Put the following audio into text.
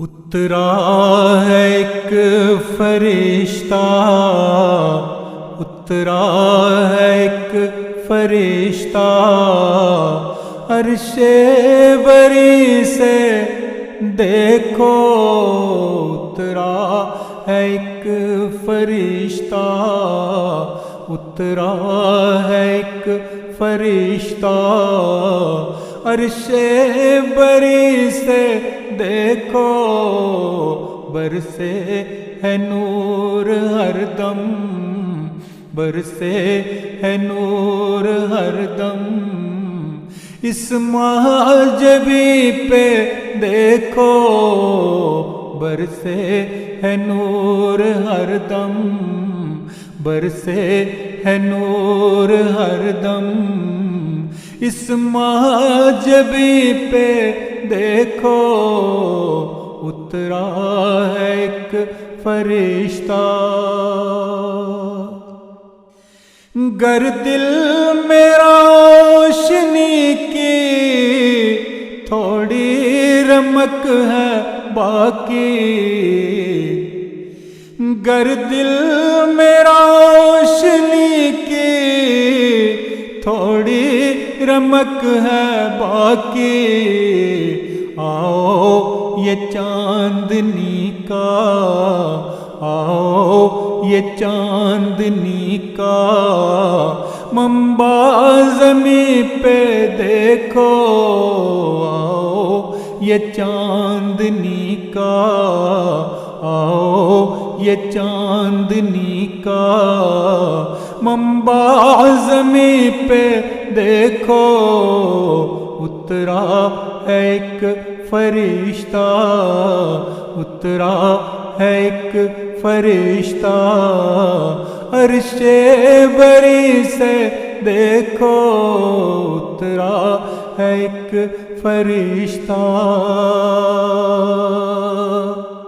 اترا ہے ایک فرشتہ، اترا ہے ایک فرشتہ، عرش بری سے دیکھو اترا ہے ایک فرشتہ، اترا ہے ایک فرشتہ، عرش بری سے دیکھو برسے ہے نور ہر دم، برسے ہے نور ہر دم، اس معجبی پہ دیکھو برسے ہے نور ہر دم، برسے ہے نور ہر دم، اس معجبی پہ دیکھو اترا ہے ایک فرشتہ۔ گر دل میں روشنی کی تھوڑی رمق ہے باقی، گر دل میں روشنی کی تھوڑی رمق ہے باقی، آؤ یہ چاندنی کا، آؤ یہ چاندنی کا منبع زمیں پہ دیکھو، آؤ یہ چاندنی کا، آؤ یہ چاندنی کا منبع زمیں پہ دیکھو اترا ہے ایک فرشتہ، اترا ہے ایک فرشتہ، عرش بری سے دیکھو اترا ہے ایک فرشتہ۔